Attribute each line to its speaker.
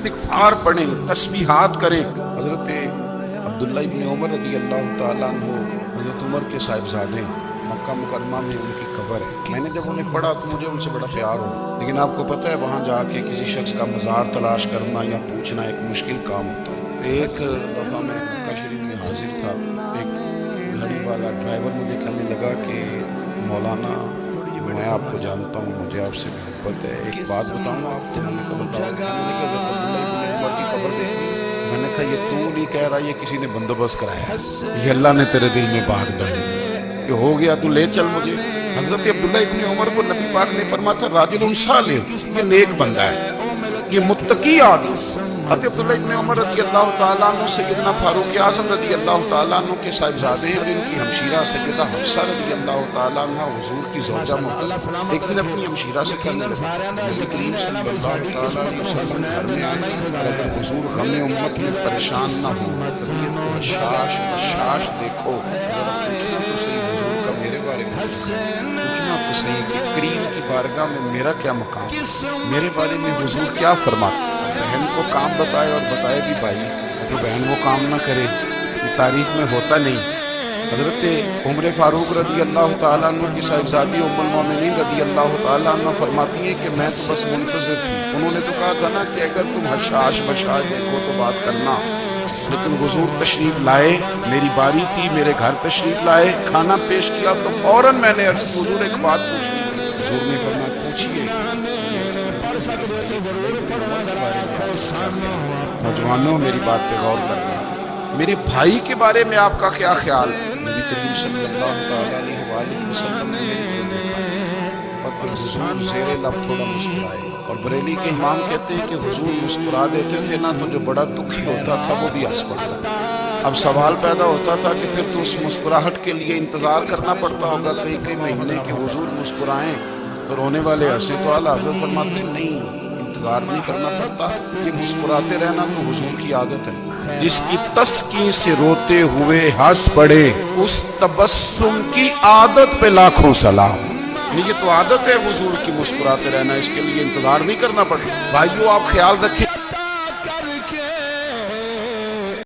Speaker 1: इस्तिग़फ़ार पढ़ें, तस्बीहात करें। हज़रत अब्दुल्ला इब्न उमर रज़ी अल्लाह तआला अन्हु हज़रत उमर के साहिबजादे मक्का मुकरमा में उनकी कब्र है। मैंने जब उन्हें पढ़ा तो मुझे उनसे बड़ा प्यार हो, लेकिन आपको पता है वहाँ जाके किसी शख्स का मज़ार तलाश करना या पूछना एक मुश्किल काम होता है। एक दफ़ा मैं मक्का शरीफ में हाजिर था, एक गाड़ी वाला ड्राइवर मुझे कहने लगा कि मौलाना मैं आपको जानता हूँ, मुझे आपसे मोहब्बत है, एक बात बताऊँ आपको। मैंने कहा बताओ। कहने लगे हज़रत अब्दुल्ला इब्न उमर की कब्र देखनी। मैंने कहा ये तू नहीं कह रहा, ये किसी ने बंदोबस्त कराया है, ये अल्लाह ने तेरे दिल में बात डाली, ये हो गया, तू ले चल मुझे। हज़रत अब्दुल्ला इब्न उमर को नबी पाक ने फरमाया था राजुल सालिह, ये नेक बंदा है, ये मुत्तकी आदमी। हज़रत अब्दुल्ला इब्न उमर रज़ी अल्लाह तआला अन्हु सैयदना फारूक आज़म रज़ी अल्लाह तआला अन्हु के साहिबजादे हैं और इनकी हमशीरा सैयदा हफ्सा रज़ी अल्लाह तआला अन्हा हुजूर की ज़ौजा मुहतरम। एक दिन अपनी हमशीरा से कहने लगे नबी करीम सल्लल्लाहु तआला अलैहि वसल्लम घर में आए और अगर हुजूर हमें उम्मत में परेशान ना हो तबीयत को हशाश देखो, पूछना तो सही हुजूर का मेरे बारे में, पूछना तो सही कि करीम की बारगाह में मेरा क्या मकाम, मेरे बारे में हुजूर क्या फरमाते। बहन को काम बताए और बताए भी भाई, तो बहन वो काम ना करे, ये तारीख में होता नहीं। हज़रत उमर फारूक रज़ी अल्लाह तआला अन्हु की साहिबजादी उम्मुल मोमिनीन रज़ी अल्लाह तआला अन्हा फरमाती हैं कि मैं तो बस मुंतज़िर थी। उन्होंने तो कहा था ना कि अगर तुम हशाश बशाश देखो तो बात करना, लेकिन हुजूर तशरीफ़ लाए, मेरी बारी थी, मेरे घर तशरीफ़ लाए, खाना पेश किया तो फ़ौरन मैंने अर्ज़ की हुजूर एक बात पूछनी थी। हुजूर ने फरमाया पूछिए। नौजवानों मेरी बात पे गौर करना, मेरे भाई के बारे में आपका क्या ख्याल। नबी करीम सल्लल्लाहु अलैहि वसल्लम ने मेरी तरफ देखा और फिर हुजूर ज़ेरे लब थोड़ा मुस्कुराए। और बरेली के इमाम कहते हैं कि हुजूर मुस्कुरा देते थे ना तो जो बड़ा दुखी होता था वो भी हंस पड़ता। अब सवाल पैदा होता था कि फिर तो उस मुस्कुराहट के लिए इंतज़ार करना पड़ता होगा कई कई महीने कि हुजूर मुस्कुराएं तो रोने वाले हंसे। तो आला हज़रत फरमाते नहीं, इंतज़ार नहीं करना पड़ता, ये मुस्कुराते रहना तो हुजूर की आदत है। जिसकी तस्कीन से रोते हुए हंस पड़े उस तबस्सुम की आदत पे लाखों सलाम। ये तो आदत है हुजूर की मुस्कुराते रहना, इसके लिए इंतज़ार नहीं करना पड़ता। भाइयों आप ख्याल रखें।